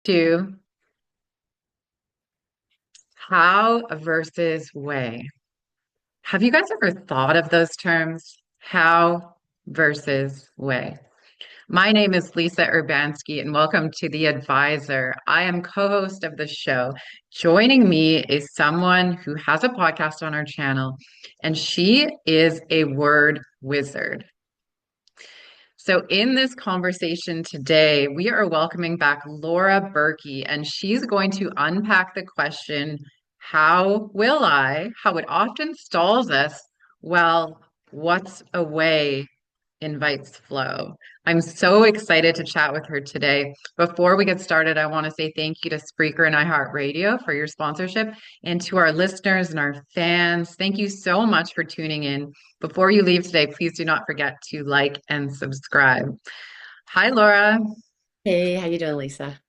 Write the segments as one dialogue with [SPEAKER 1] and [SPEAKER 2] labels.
[SPEAKER 1] To how versus way. Have you guys ever thought of those terms? How versus way. My name is Lisa Urbanski, and welcome to The Advisor. I am co-host of the show. Joining me is someone who has a podcast on our channel, and she is a word wizard. So, in this conversation today, we are welcoming back Laura Burkey, and she's going to unpack the question, how will I? How it often stalls us. Well, what's a way invites flow. I'm so excited to chat with her today. Before we get started, I want to say thank you to Spreaker and iHeartRadio for your sponsorship, and to our listeners and our fans. Thank you so much for tuning in. Before you leave today, please do not forget to like and subscribe. Hi, Laura.
[SPEAKER 2] Hey, how you doing, Lisa?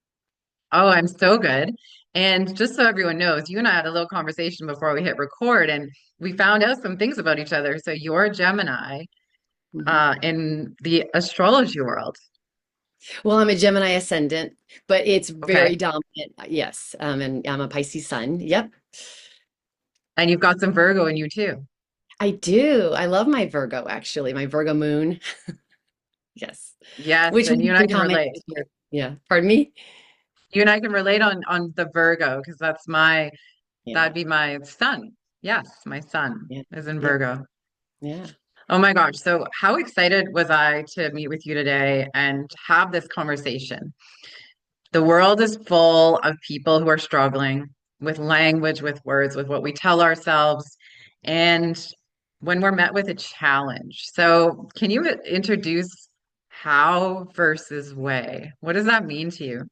[SPEAKER 1] Oh, I'm so good. And just so everyone knows, you and I had a little conversation before we hit record, and we found out some things about each other. So you're a Gemini
[SPEAKER 2] hmm
[SPEAKER 1] in the astrology world.
[SPEAKER 2] Well, I'm a Gemini ascendant, but it's
[SPEAKER 1] Okay.
[SPEAKER 2] very dominant. Yes, and I'm a Pisces sun. Yep,
[SPEAKER 1] And you've got some Virgo in you too.
[SPEAKER 2] I do. I love my Virgo, actually, my Virgo moon. Yes,
[SPEAKER 1] Yes,
[SPEAKER 2] which
[SPEAKER 1] and
[SPEAKER 2] we
[SPEAKER 1] you and I
[SPEAKER 2] can
[SPEAKER 1] can
[SPEAKER 2] comment
[SPEAKER 1] relate.
[SPEAKER 2] later. Yeah, pardon me?
[SPEAKER 1] You and I can relate on the Virgo because
[SPEAKER 2] Yeah,
[SPEAKER 1] that'd be my sun. Yes, my sun
[SPEAKER 2] yeah,
[SPEAKER 1] is in
[SPEAKER 2] yeah,
[SPEAKER 1] Virgo.
[SPEAKER 2] yeah.
[SPEAKER 1] Oh my gosh. So how excited was I to meet with you today and have this conversation? The world is full of people who are struggling with language, with words, with what we tell ourselves, and when we're met with a challenge. So, can you introduce how versus way? What does that mean to you?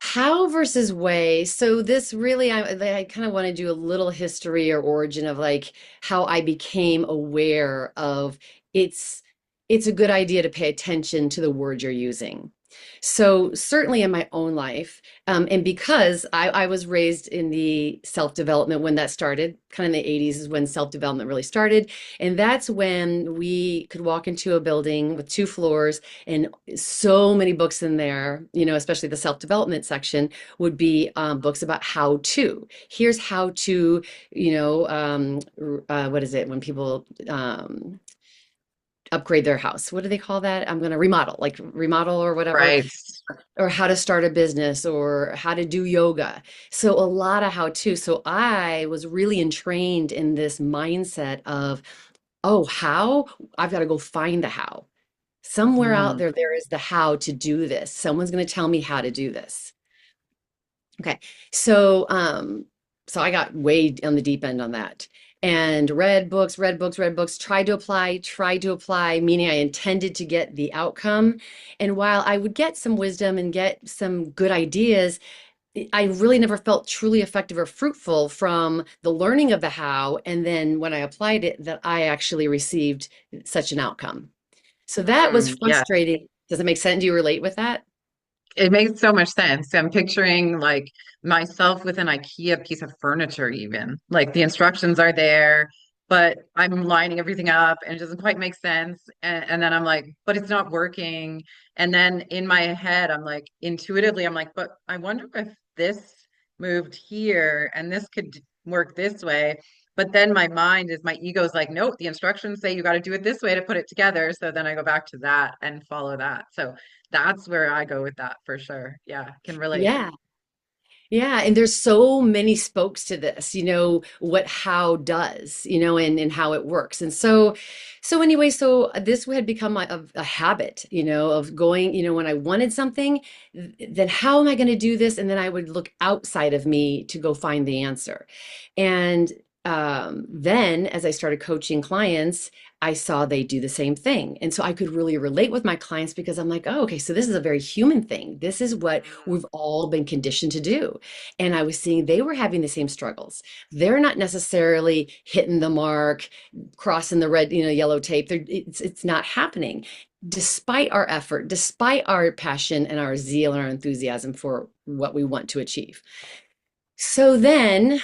[SPEAKER 2] How versus way. So this really, I kind of want to do a little history or origin of like how I became aware of it's it's a good idea to pay attention to the word you're using. So certainly in my own life, and because I was raised in the self-development when that started, kind of in the 80s is when self-development really started. And that's when we could walk into a building with two floors and so many books in there, especially the self-development section would be books about how to. Here's how to, what is it when people upgrade their house? What do they call that? I'm going to remodel, like remodel or whatever,
[SPEAKER 1] Right.
[SPEAKER 2] or how to start a business or how to do yoga. So a lot of how to. So I was really entrained in this mindset of, oh, how? I've got to go find the how. Somewhere out
[SPEAKER 1] Mm,
[SPEAKER 2] there is the how to do this. Someone's going to tell me how to do this. Okay. So, so I got way on the deep end on that and read books, tried to apply, meaning I intended to get the outcome. And while I would get some wisdom and get some good ideas, I really never felt truly effective or fruitful from the learning of the how. And then when I applied it, that I actually received such an outcome. So that was
[SPEAKER 1] yeah,
[SPEAKER 2] frustrating. Does it make sense? Do you relate with that?
[SPEAKER 1] it makes so much sense. I'm picturing like myself with an IKEA piece of furniture, even like the instructions are there, but I'm lining everything up and it doesn't quite make sense. And then I'm like, but it's not working. And then in my head, I'm like, intuitively, I'm like, but I wonder if this moved here and this could work this way. But then my ego's like, nope, the instructions say you got to do it this way to put it together. So then I go back to that and follow that. So that's where I go with that for sure. Yeah, can relate.
[SPEAKER 2] Yeah. Yeah, and there's so many spokes to this, what how does, and how it works. And so anyway, so this had become a habit, of going, when I wanted something, then how am I going to do this? And then I would look outside of me to go find the answer. And then as I started coaching clients, I saw they do the same thing. And so I could really relate with my clients because I'm like, oh, okay, so this is a very human thing. This is what we've all been conditioned to do. And I was seeing they were having the same struggles. They're not necessarily hitting the mark, crossing the red, yellow tape. It's not happening. Despite our effort, despite our passion and our zeal and our enthusiasm for what we want to achieve. So then,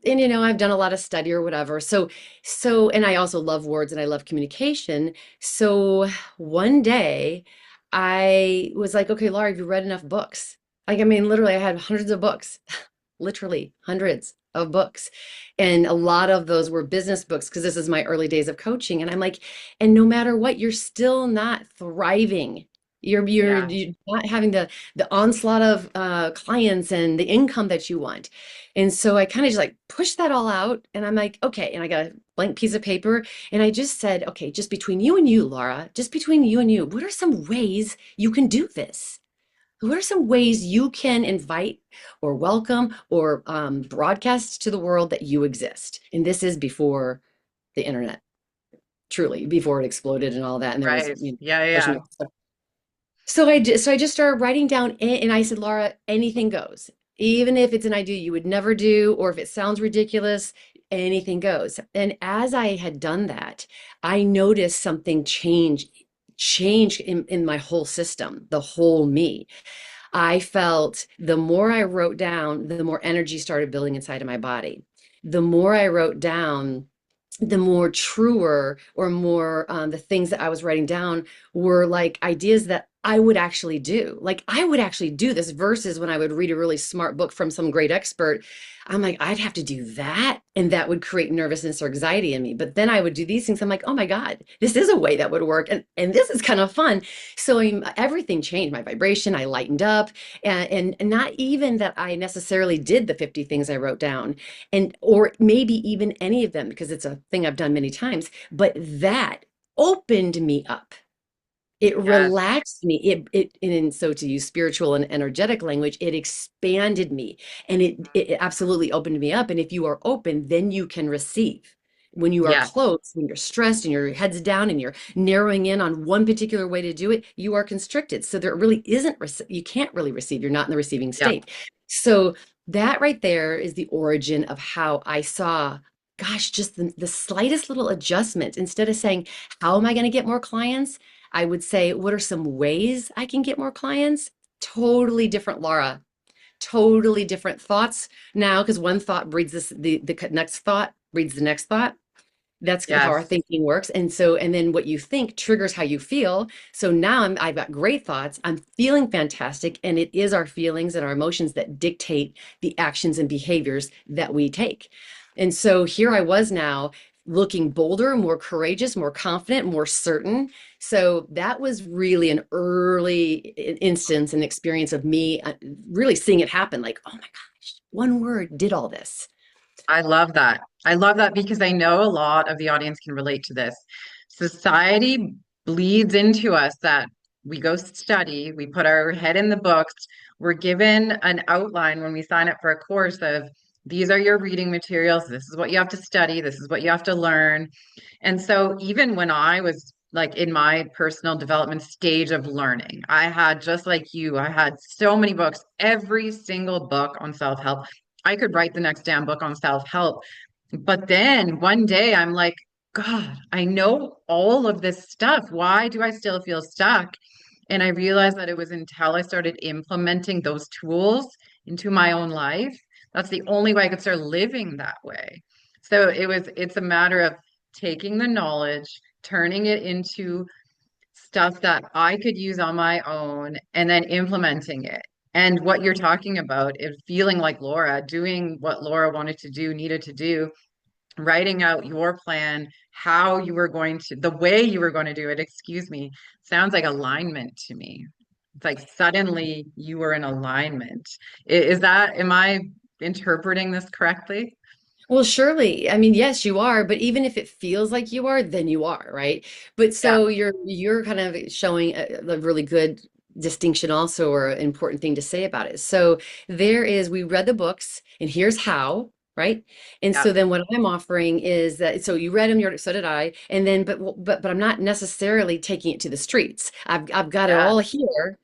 [SPEAKER 2] and I've done a lot of study or whatever. And I also love words and I love communication. So one day I was like, okay, Laura, have you read enough books? Like, I mean, literally, I had hundreds of books, literally hundreds of books. And a lot of those were business books because this is my early days of coaching. And I'm like, and no matter what, you're still not thriving.
[SPEAKER 1] Yeah,
[SPEAKER 2] You're not having the onslaught of clients and the income that you want. And so I kind of just like pushed that all out. And I'm like, okay. And I got a blank piece of paper. And I just said, okay, just between you and you, Laura, just between you and you, what are some ways you can do this? What are some ways you can invite or welcome or broadcast to the world that you exist? And this is before the internet, truly, before it exploded and all that. And there was,
[SPEAKER 1] right. Yeah,
[SPEAKER 2] social
[SPEAKER 1] yeah.
[SPEAKER 2] media stuff. So I just started writing down, and I said, Laura, anything goes. Even if it's an idea you would never do, or if it sounds ridiculous, anything goes. And as I had done that, I noticed something change in my whole system, the whole me. I felt the more I wrote down, the more energy started building inside of my body. The more I wrote down, the more truer or more the things that I was writing down were like ideas that I would actually do. Like I would actually do this versus when I would read a really smart book from some great expert. I'm like, I'd have to do that. And that would create nervousness or anxiety in me. But then I would do these things. I'm like, oh my God, this is a way that would work. And this is kind of fun. So everything changed. My vibration, I lightened up. And not even that I necessarily did the 50 things I wrote down and or maybe even any of them because it's a thing I've done many times, but that opened me up. It
[SPEAKER 1] Yes,
[SPEAKER 2] relaxed me. And so to use spiritual and energetic language, it expanded me and it absolutely opened me up. And if you are open, then you can receive. When you are
[SPEAKER 1] yes.
[SPEAKER 2] closed, when you're stressed and your head's down and you're narrowing in on one particular way to do it, you are constricted. So there really isn't, you can't really receive. You're not in the receiving
[SPEAKER 1] Yeah.
[SPEAKER 2] state. So that right there is the origin of how I saw, gosh, just the slightest little adjustment. Instead of saying, how am I going to get more clients? I would say, what are some ways I can get more clients? Totally different, Laura. Totally different thoughts now, because one thought breeds the next thought breeds the next thought. That's how our
[SPEAKER 1] Yes.
[SPEAKER 2] thinking works. And so, and then what you think triggers how you feel. So now I've got great thoughts. I'm feeling fantastic. And it is our feelings and our emotions that dictate the actions and behaviors that we take. And so here I was now looking bolder, more courageous, more confident, more certain. So that was really an early instance and experience of me really seeing it happen like, oh my gosh, one word did all this.
[SPEAKER 1] I love that. I love that because I know a lot of the audience can relate to this. Society bleeds into us that we go study, we put our head in the books, we're given an outline when we sign up for a course of these are your reading materials, this is what you have to study, this is what you have to learn. And so even when I was like in my personal development stage of learning, I had just like you, I had so many books, every single book on self-help. I could write the next damn book on self-help. But then one day I'm like, God, I know all of this stuff. Why do I still feel stuck? And I realized that it was until I started implementing those tools into my own life. That's the only way I could start living that way. So it's a matter of taking the knowledge, turning it into stuff that I could use on my own and then implementing it. And what you're talking about is feeling like Laura, doing what Laura wanted to do, needed to do, writing out your plan, how you were going to, the way you were going to do it, excuse me, sounds like alignment to me. It's like suddenly you were in alignment. Is that, am I interpreting this correctly?
[SPEAKER 2] Well, surely. I mean, yes, you are, but even if it feels like you are, then you are, right? But
[SPEAKER 1] Yeah,
[SPEAKER 2] so you're kind of showing a really good distinction also or an important thing to say about it. So there is we read the books and here's how, right? And
[SPEAKER 1] yeah,
[SPEAKER 2] so then what I'm offering is that so you read them, so did I, and then but I'm not necessarily taking it to the streets. I've got it
[SPEAKER 1] yeah,
[SPEAKER 2] all here.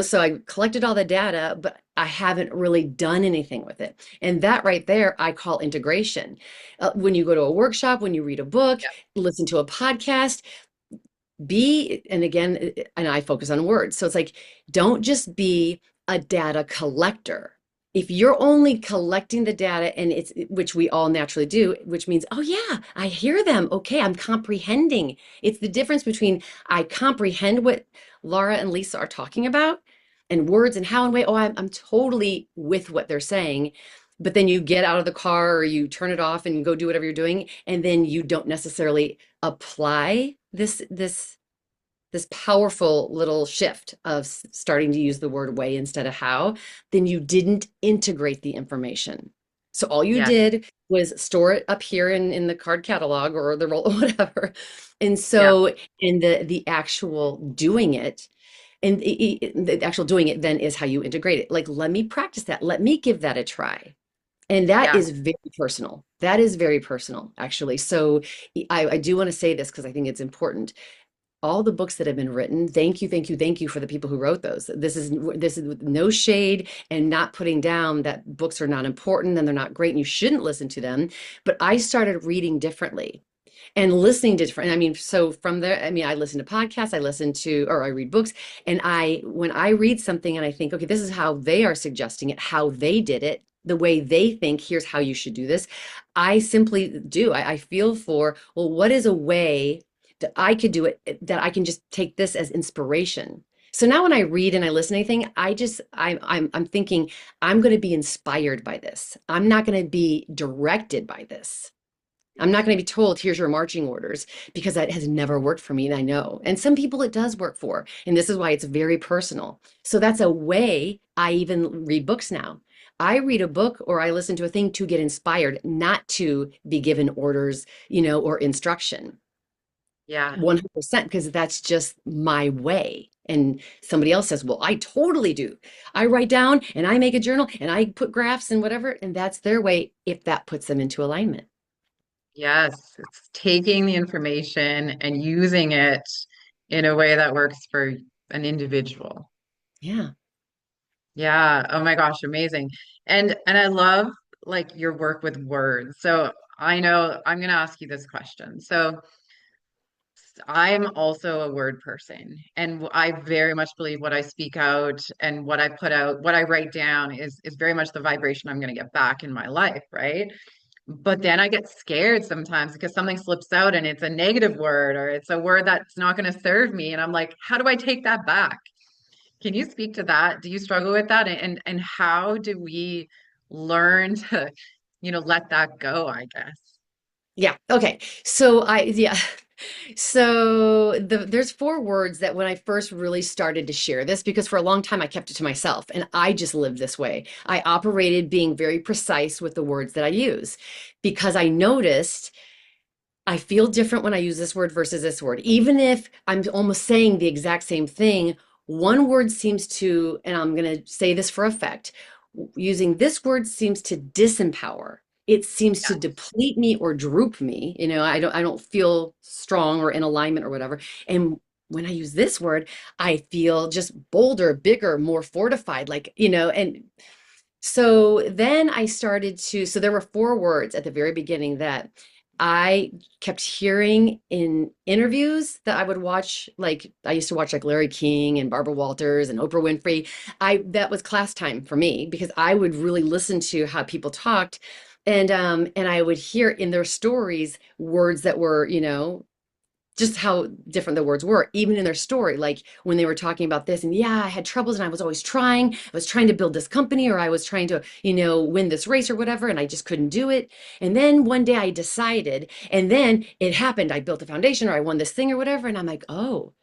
[SPEAKER 2] So I collected all the data, but I haven't really done anything with it. And that right there, I call integration. When you go to a workshop, when you read a book,
[SPEAKER 1] yeah,
[SPEAKER 2] listen to a podcast, and again, and I focus on words. So it's like, don't just be a data collector. If you're only collecting the data and which we all naturally do, which means, oh yeah, I hear them. Okay, I'm comprehending. It's the difference between I comprehend what Laura and Lisa are talking about and words and how and way. Oh, I'm totally with what they're saying. But then you get out of the car or you turn it off and go do whatever you're doing, and then you don't necessarily apply this powerful little shift of starting to use the word way instead of how, then you didn't integrate the information. So all you
[SPEAKER 1] Yes.
[SPEAKER 2] did was store it up here in the card catalog or the roll, whatever. And
[SPEAKER 1] Yeah.
[SPEAKER 2] so in the actual doing it, and the actual doing it then is how you integrate it. Like, let me practice that. Let me give that a try. And that
[SPEAKER 1] Yeah.
[SPEAKER 2] is very personal. That is very personal, actually. So I do want to say this because I think it's important. All the books that have been written, thank you, thank you, thank you for the people who wrote those. This is with no shade and not putting down that books are not important and they're not great and you shouldn't listen to them. But I started reading differently and listening to different. I mean, so from there, I mean, I listen to podcasts, I listen to, or I read books, and when I read something and I think, okay, this is how they are suggesting it, how they did it, the way they think, here's how you should do this. I simply do. I feel for, well, what is a way that I could do it, that I can just take this as inspiration. So now when I read and I listen to anything, I'm thinking I'm going to be inspired by this. I'm not going to be directed by this. I'm not going to be told, here's your marching orders, because that has never worked for me. And I know. And some people it does work for. And this is why it's very personal. So that's a way I even read books now. I read a book or I listen to a thing to get inspired, not to be given orders, or instruction.
[SPEAKER 1] Yeah.
[SPEAKER 2] 100%, because that's just my way. And somebody else says, well, I totally do. I write down and I make a journal and I put graphs and whatever. And that's their way if that puts them into alignment.
[SPEAKER 1] Yes. It's taking the information and using it in a way that works for an individual.
[SPEAKER 2] Yeah.
[SPEAKER 1] Yeah. Oh my gosh, amazing. And I love like your work with words. So I know I'm going to ask you this question. So I'm also a word person, and I very much believe what I speak out and what I put out, what I write down is very much the vibration I'm going to get back in my life, right? But then I get scared sometimes because something slips out and it's a negative word or it's a word that's not going to serve me, and I'm like, how do I take that back? Can you speak to that? Do you struggle with that? And how do we learn to, let that go, I guess?
[SPEAKER 2] Yeah. Okay. Yeah. So there's four words that when I first really started to share this, because for a long time I kept it to myself and I just lived this way. I operated being very precise with the words that I use because I noticed I feel different when I use this word versus this word. Even if I'm almost saying the exact same thing, one word seems to, and I'm going to say this for effect, using this word seems to disempower. It seems to
[SPEAKER 1] Yes.
[SPEAKER 2] deplete me or droop me. I don't feel strong or in alignment or whatever. And when I use this word, I feel just bolder, bigger, more fortified, and so then I started so there were four words at the very beginning that I kept hearing in interviews that I would watch. Like I used to watch like Larry King and Barbara Walters and Oprah Winfrey. That was class time for me because I would really listen to how people talked. And I would hear in their stories words that were, just how different the words were, even in their story. Like when they were talking about this, and yeah, I had troubles and I was always trying. I was trying to build this company or I was trying to, win this race or whatever, and I just couldn't do it. And then one day I decided, and then it happened. I built a foundation or I won this thing or whatever. And I'm like, oh,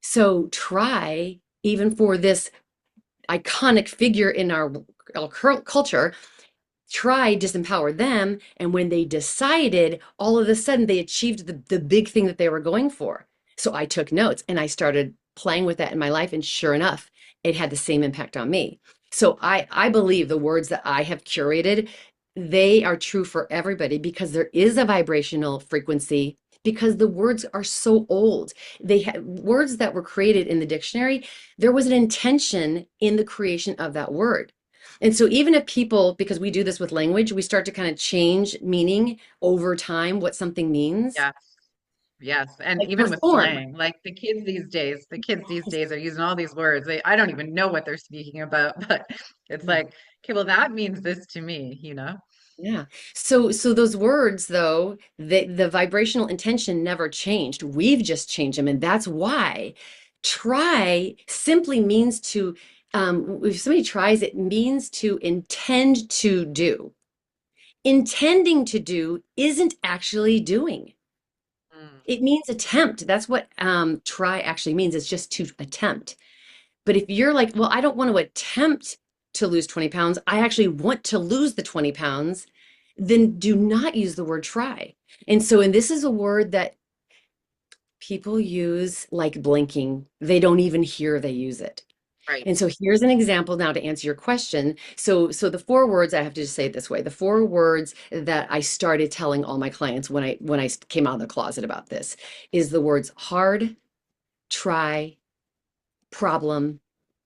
[SPEAKER 2] so try even for this iconic figure in our culture, try disempower them, and when they decided, all of a sudden they achieved the big thing that they were going for. So I took notes and I started playing with that in my life, and sure enough, it had the same impact on me. So I believe the words that I have curated, they are true for everybody because there is a vibrational frequency, because the words are so old. They had words that were created in the dictionary. There was an intention in the creation of that word. And so even if people, because we do this with language, we start to kind of change meaning over time, what something means,
[SPEAKER 1] Yes. Yes. And
[SPEAKER 2] like for
[SPEAKER 1] even with
[SPEAKER 2] form.
[SPEAKER 1] slang, like the kids these days are using all these words. I don't even know what they're speaking about, but it's
[SPEAKER 2] Yeah.
[SPEAKER 1] like, okay, well, that means this to me?
[SPEAKER 2] Yeah. So those words though, the vibrational intention never changed. We've just changed them. And that's why Try simply means to, if somebody tries, it means to intend to do. Intending to do isn't actually doing.
[SPEAKER 1] Mm,
[SPEAKER 2] It means attempt. That's what try actually means. It's just to attempt. But if you're like, well, I don't want to attempt to lose 20 pounds, I actually want to lose the 20 pounds, then do not use the word try. And this is a word that people use like blinking. They don't even hear they use it.
[SPEAKER 1] right.
[SPEAKER 2] And so here's an example now to answer your question. So the four words, I have to just say it this way. The four words that I started telling all my clients when I came out of the closet about this is the words hard, try, problem,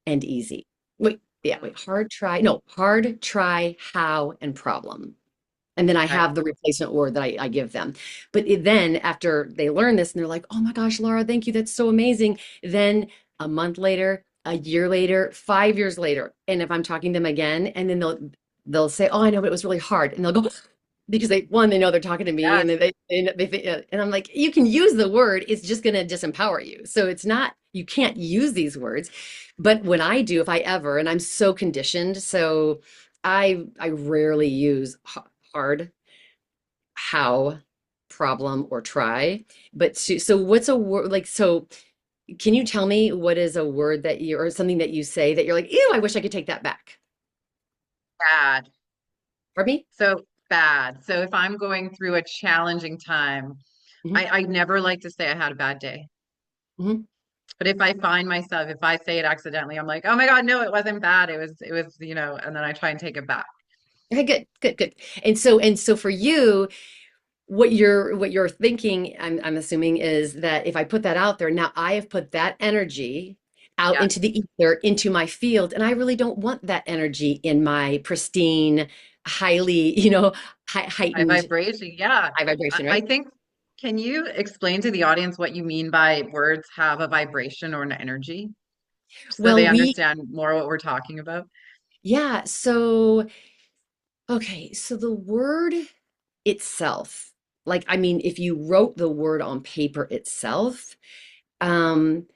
[SPEAKER 2] and easy. Hard, try, how, and problem. And then I
[SPEAKER 1] Okay.
[SPEAKER 2] have the replacement word that I give them. But then after they learn this and they're like, oh my gosh, Laura, thank you. That's so amazing. Then a month later, a year later, 5 years later, and if I'm talking to them again, and then they'll say, oh, I know, but it was really hard. And they'll go, because they know they're talking to me, and
[SPEAKER 1] Yes.
[SPEAKER 2] they think, and I'm like, you can use the word, it's just going to disempower you. So it's not, you can't use these words. But when I do, if I ever, and I'm so conditioned, so I rarely use hard, how, problem, or try. But so what's a word like, so can you tell me what is a word that you, or something that you say that you're like, ew, I wish I could take that back?
[SPEAKER 1] Bad.
[SPEAKER 2] Pardon me?
[SPEAKER 1] So bad. So if I'm going through a challenging time,
[SPEAKER 2] Hmm.
[SPEAKER 1] I never like to say I had a bad day.
[SPEAKER 2] Hmm.
[SPEAKER 1] But if I find myself, if I say it accidentally, I'm like, oh my God, no, it wasn't bad. It was, and then I try and take it back.
[SPEAKER 2] Okay, good, good, good. And so for you, what you're thinking, I'm assuming, is that if I put that out there, now I have put that energy out
[SPEAKER 1] Yes.
[SPEAKER 2] into the ether, into my field, and I really don't want that energy in my pristine, highly,
[SPEAKER 1] High
[SPEAKER 2] heightened
[SPEAKER 1] vibration. Yeah.
[SPEAKER 2] high
[SPEAKER 1] I,
[SPEAKER 2] vibration,
[SPEAKER 1] I
[SPEAKER 2] right?
[SPEAKER 1] think, can you explain to the audience what you mean by words have a vibration or an energy so
[SPEAKER 2] Well,
[SPEAKER 1] they understand more what we're talking about?
[SPEAKER 2] yeah, okay, so the word itself, like, I mean, if you wrote the word on paper itself, um,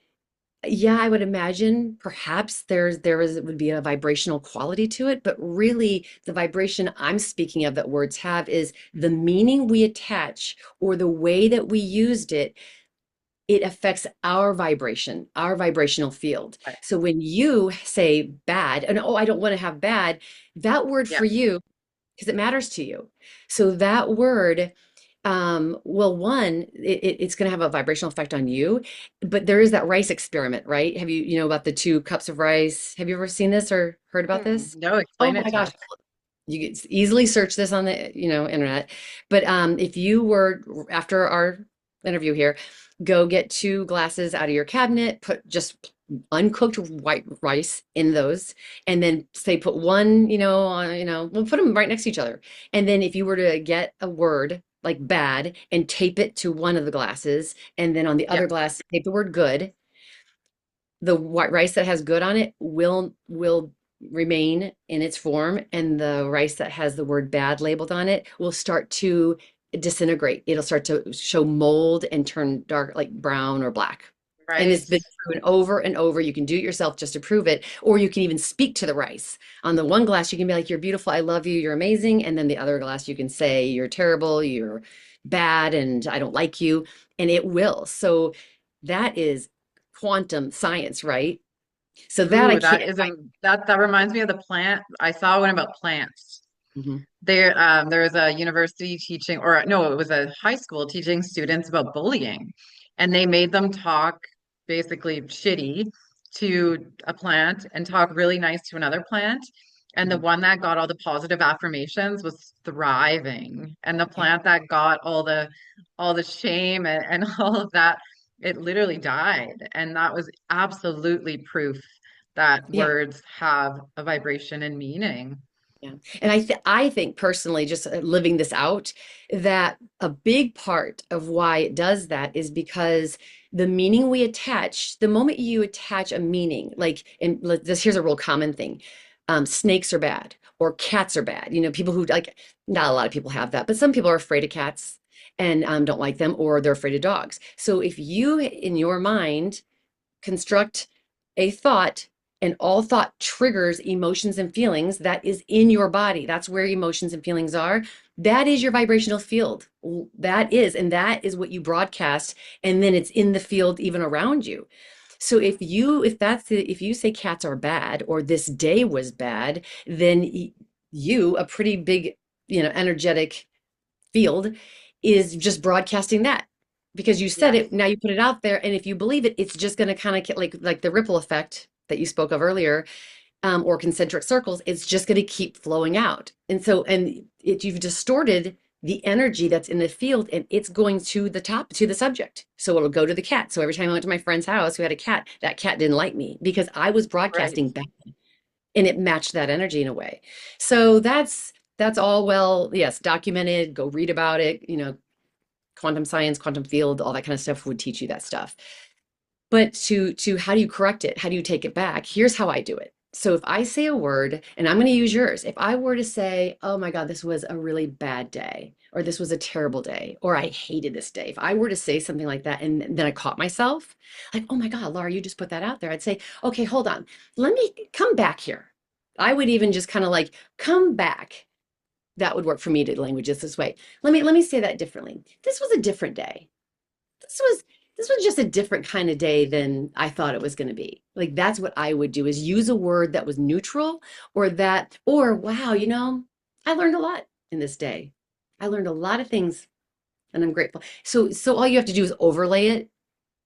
[SPEAKER 2] yeah, I would imagine perhaps would be a vibrational quality to it, but really the vibration I'm speaking of that words have is the meaning we attach or the way that we used it. It affects our vibration, our vibrational field.
[SPEAKER 1] Right.
[SPEAKER 2] So when you say bad, and oh, I don't want to have bad, that word
[SPEAKER 1] Yeah.
[SPEAKER 2] for you, because it matters to you. So that word, well, one, it's going to have a vibrational effect on you, but there is that rice experiment, right? Have you know about the 2 cups of rice? Have you ever seen this or heard about this?
[SPEAKER 1] No,
[SPEAKER 2] Oh
[SPEAKER 1] explain it
[SPEAKER 2] my
[SPEAKER 1] to
[SPEAKER 2] gosh.
[SPEAKER 1] us.
[SPEAKER 2] You can easily search this on the, internet. But if you were, after our interview here, go get 2 glasses out of your cabinet, put just uncooked white rice in those, and then say put one, we'll put them right next to each other. And then if you were to get a word like bad and tape it to one of the glasses, and then on the
[SPEAKER 1] Yeah.
[SPEAKER 2] other glass, tape the word good, the white rice that has good on it will remain in its form, and the rice that has the word bad labeled on it will start to disintegrate. It'll start to show mold and turn dark, like brown or black. And it's
[SPEAKER 1] Right.
[SPEAKER 2] been proven over and over. You can do it yourself just to prove it, or you can even speak to the rice. On the one glass, you can be like, "You're beautiful, I love you, you're amazing," and then the other glass, you can say, "You're terrible, you're bad, and I don't like you," and it will. So that is quantum science, right? So that I
[SPEAKER 1] Ooh,
[SPEAKER 2] can't.
[SPEAKER 1] that reminds me of the plant. I saw one about plants.
[SPEAKER 2] Mhm.
[SPEAKER 1] There was a university teaching, or no, it was a high school teaching students about bullying, and they made them talk basically shitty to a plant and talk really nice to another plant. And the
[SPEAKER 2] Mhm.
[SPEAKER 1] one that got all the positive affirmations was thriving, and the
[SPEAKER 2] Yeah.
[SPEAKER 1] plant that got all the shame and all of that, it literally died. And that was absolutely proof that
[SPEAKER 2] Yeah.
[SPEAKER 1] words have a vibration and meaning.
[SPEAKER 2] Yeah. And I think personally, just living this out, that a big part of why it does that is because the meaning we attach, the moment you attach a meaning, like, and this, here's a real common thing. Snakes are bad or cats are bad. People who like, not a lot of people have that, but some people are afraid of cats and don't like them, or they're afraid of dogs. So if you, in your mind, construct a thought, and all thought triggers emotions and feelings that is in your body. That's where emotions and feelings are. That is your vibrational field. And that is what you broadcast, and then it's in the field even around you. So if you say cats are bad or this day was bad, then you, a pretty big, energetic field, is just broadcasting that because you said
[SPEAKER 1] Yes.
[SPEAKER 2] it. Now you put it out there, and if you believe it, it's just going to kind of like the ripple effect that you spoke of earlier, or concentric circles. It's just going to keep flowing out, and so you've distorted the energy that's in the field, and it's going to the top, to the subject. So it'll go to the cat. So every time I went to my friend's house who had a cat, that cat didn't like me because I was
[SPEAKER 1] Right.
[SPEAKER 2] broadcasting back, and it matched that energy in a way. So that's all, well, yes, documented. Go read about it. Quantum science, quantum field, all that kind of stuff would teach you that stuff. But to how do you correct it? How do you take it back? Here's how I do it. So if I say a word, and I'm going to use yours, if I were to say, "Oh my God, this was a really bad day," or "This was a terrible day," or "I hated this day," if I were to say something like that, and then I caught myself, like, "Oh my God, Laura, you just put that out there," I'd say, "Okay, hold on, let me come back here." I would even just kind of like come back. That would work for me to language this way. Let me say that differently. This was a different day. This was this was just a different kind of day than I thought it was going to be. Like that's what I would do, is use a word that was neutral, or wow, I learned a lot in this day. I learned a lot of things, and I'm grateful. So all you have to do is overlay it.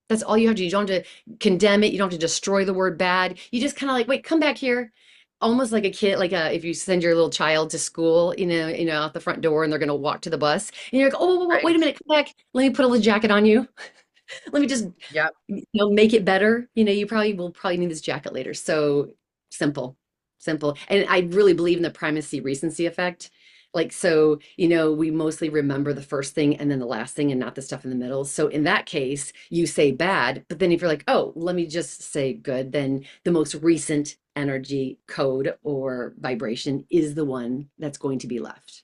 [SPEAKER 2] That's all you have to do. You don't have to condemn it. You don't have to destroy the word bad. You just kind of like, wait, come back here. Almost like a kid, like if you send your little child to school, out the front door, and they're going to walk to the bus, and you're like, oh, wait a
[SPEAKER 1] Right.
[SPEAKER 2] minute, come back. Let me put a little jacket on you. Let me just,
[SPEAKER 1] Yep.
[SPEAKER 2] make it better. You probably need this jacket later. So simple, simple. And I really believe in the primacy recency effect. Like, so, we mostly remember the first thing and then the last thing and not the stuff in the middle. So in that case, you say bad, but then if you're like, oh, let me just say good, then the most recent energy code or vibration is the one that's going to be left.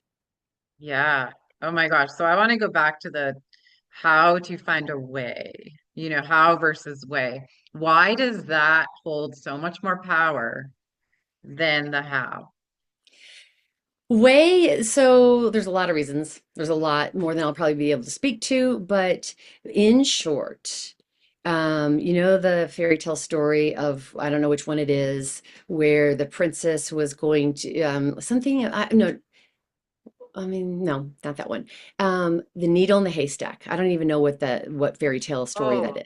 [SPEAKER 1] Yeah. Oh my gosh. So I want to go back to the how to find a way, how versus way. Why does that hold so much more power than the how?
[SPEAKER 2] Way, so there's a lot of reasons. There's a lot more than I'll probably be able to speak to, but in short, the fairy tale story of, I don't know which one it is, where the princess was going to something, no, I mean, no, not that one. The needle in the haystack. I don't even know what fairy tale story that
[SPEAKER 1] Oh,
[SPEAKER 2] is.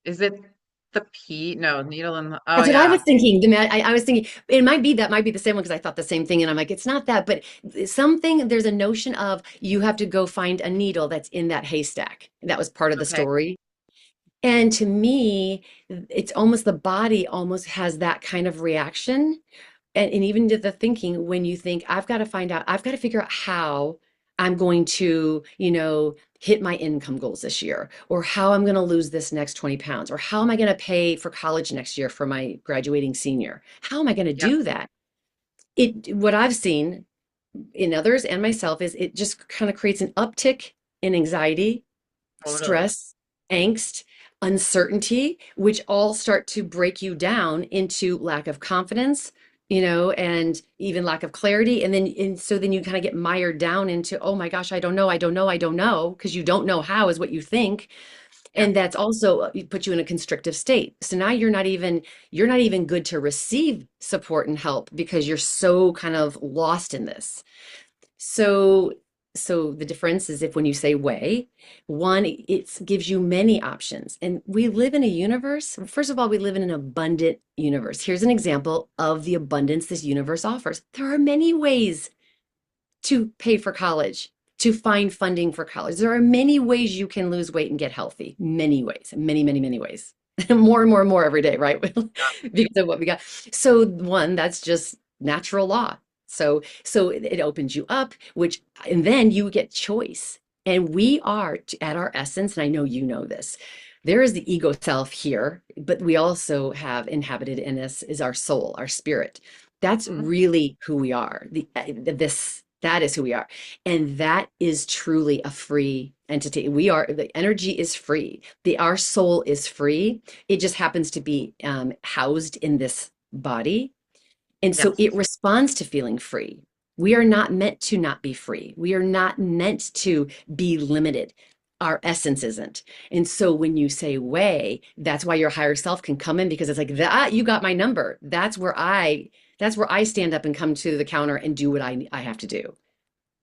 [SPEAKER 1] is it the P? No, needle in the, oh
[SPEAKER 2] That's what I
[SPEAKER 1] yeah.
[SPEAKER 2] was thinking. I was thinking that might be the same one, because I thought the same thing, and I'm like, it's not that, but something. There's a notion of you have to go find a needle that's in that haystack. That was part of the
[SPEAKER 1] Okay.
[SPEAKER 2] story, and to me, it's almost the body almost has that kind of reaction, and even to the thinking when you think, I've got to figure out how I'm going to, hit my income goals this year, or how I'm going to lose this next 20 pounds, or how am I going to pay for college next year for my graduating senior? How am I going to
[SPEAKER 1] Yep.
[SPEAKER 2] do that? What I've seen in others and myself is it just kind of creates an uptick in anxiety,
[SPEAKER 1] Totally.
[SPEAKER 2] stress, angst, uncertainty, which all start to break you down into lack of confidence, and even lack of clarity. And so then you kind of get mired down into, oh my gosh, I don't know, I don't know, I don't know, because you don't know how is what you think.
[SPEAKER 1] Yeah.
[SPEAKER 2] And that's also put you in a constrictive state. So now you're not even good to receive support and help because you're so kind of lost in this. So, so the difference is, if when you say way, one, it gives you many options. And we live in a universe. First of all, we live in an abundant universe. Here's an example of the abundance this universe offers. There are many ways to pay for college, to find funding for college. There are many ways you can lose weight and get healthy. Many ways, many, many, many ways. More and more and more every day, right? Because of what we got. So one, that's just natural law. So it opens you up, and then you get choice. And we are at our essence, and I know you know this. There is the ego self here, but we also have inhabited in us is our soul, our spirit. That's
[SPEAKER 1] Mhm.
[SPEAKER 2] really who we are. This That is who we are. And that is truly a free entity. We are, the energy is free. Our soul is free. It just happens to be housed in this body. And so
[SPEAKER 1] Yes.
[SPEAKER 2] it responds to feeling free. We are not meant to not be free. We are not meant to be limited. Our essence isn't. And so when you say way, that's why your higher self can come in, because it's like that, you got my number. That's where I stand up and come to the counter and do what I have to do.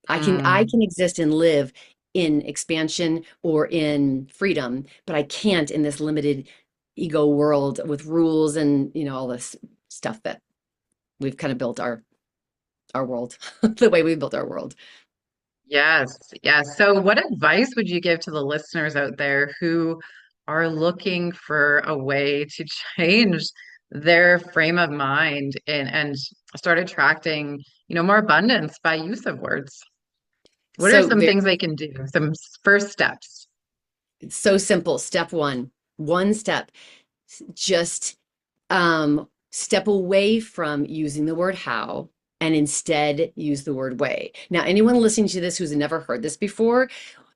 [SPEAKER 2] I can
[SPEAKER 1] Mm,
[SPEAKER 2] exist and live in expansion or in freedom, but I can't in this limited ego world with rules and all this stuff that we've kind of built our world the way we built our world.
[SPEAKER 1] yes, yes. So, what advice would you give to the listeners out there who are looking for a way to change their frame of mind and start attracting, more abundance by use of words? What are
[SPEAKER 2] So
[SPEAKER 1] some
[SPEAKER 2] very
[SPEAKER 1] things they can do? Some first steps?
[SPEAKER 2] it's so simple. Step one step, just step away from using the word how and instead use the word way. Now, anyone listening to this who's never heard this before,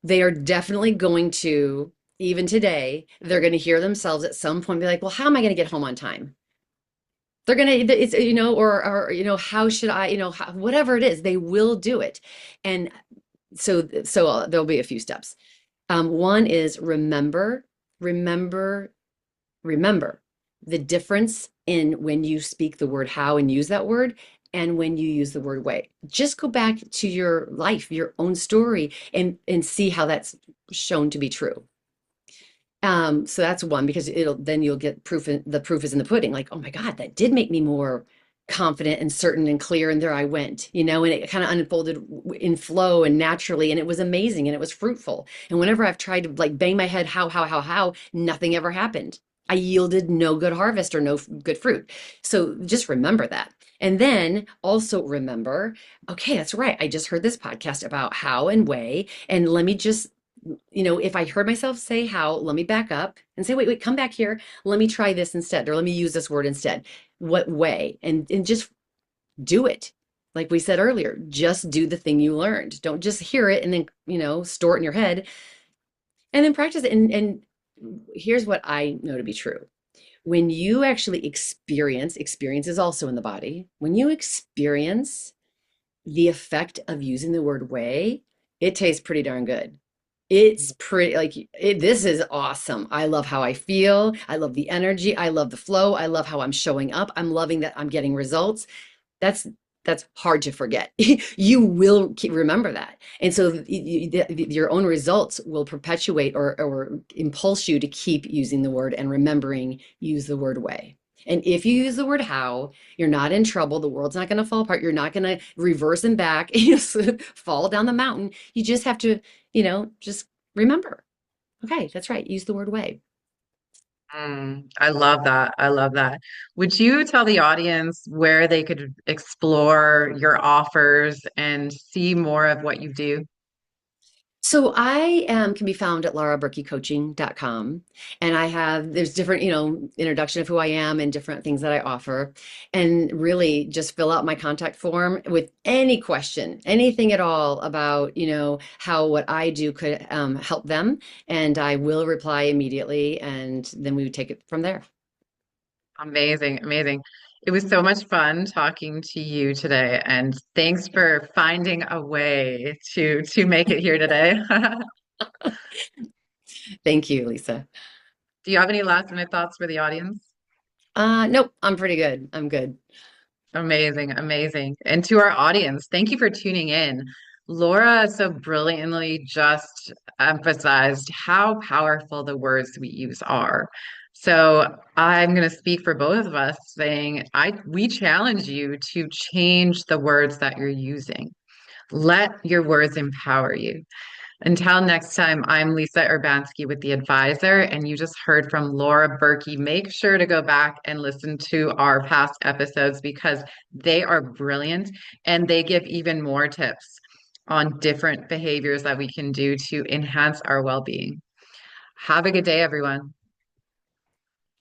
[SPEAKER 2] they are definitely going to, even today, they're going to hear themselves at some point be like, well, how am I going to get home on time? They're going to, it's, or, how should I, whatever it is, they will do it. And so there'll be a few steps. One is remember, remember the difference in when you speak the word how and use that word and when you use the word way. Just go back to your life, your own story, and see how that's shown to be true. So that's one, because you'll get proof. The proof is in the pudding. Like, oh my God, that did make me more confident and certain and clear. And there I went, and it kind of unfolded in flow and naturally. And it was amazing and it was fruitful. And whenever I've tried to like bang my head, how, nothing ever happened. I yielded no good harvest or no good fruit. So just remember that. And then also remember, okay, that's right. I just heard this podcast about how and way. And let me just if I heard myself say how, let me back up and say, wait, come back here. Let me try this instead, or let me use this word instead. What way? And just do it. Like we said earlier, just do the thing you learned. Don't just hear it and then, store it in your head and then practice it. And here's what I know to be true. When you actually experience is also in the body. When you experience the effect of using the word way, it tastes pretty darn good. It's pretty like this is awesome. I love how I feel. I love the energy. I love the flow. I love how I'm showing up. I'm loving that I'm getting results. That's that's hard to forget. You will remember that. And so your own results will perpetuate or impulse you to keep using the word and remembering use the word way. And if you use the word how, you're not in trouble. The world's not going to fall apart. You're not going to reverse and back, fall down the mountain. You just have to, just remember. Okay, that's right. Use the word way.
[SPEAKER 1] I love that. I love that. Would you tell the audience where they could explore your offers and see more of what you do?
[SPEAKER 2] So I can be found at lauraburkeycoaching.com, and there's different, introduction of who I am and different things that I offer. And really just fill out my contact form with any question, anything at all about, how what I do could help them. And I will reply immediately. And then we would take it from there.
[SPEAKER 1] Amazing, amazing. It was so much fun talking to you today, and thanks for finding a way to make it here today.
[SPEAKER 2] Thank you, Lisa.
[SPEAKER 1] Do you have any last minute thoughts for the audience?
[SPEAKER 2] Nope, I'm pretty good. I'm good.
[SPEAKER 1] Amazing, amazing. And to our audience, thank you for tuning in. Laura so brilliantly just emphasized how powerful the words we use are. So I'm going to speak for both of us saying we challenge you to change the words that you're using. Let your words empower you. Until next time, I'm Lisa Urbanski with The Advisor, and you just heard from Laura Burkey. Make sure to go back and listen to our past episodes because they are brilliant and they give even more tips on different behaviors that we can do to enhance our well being. Have a good day, everyone.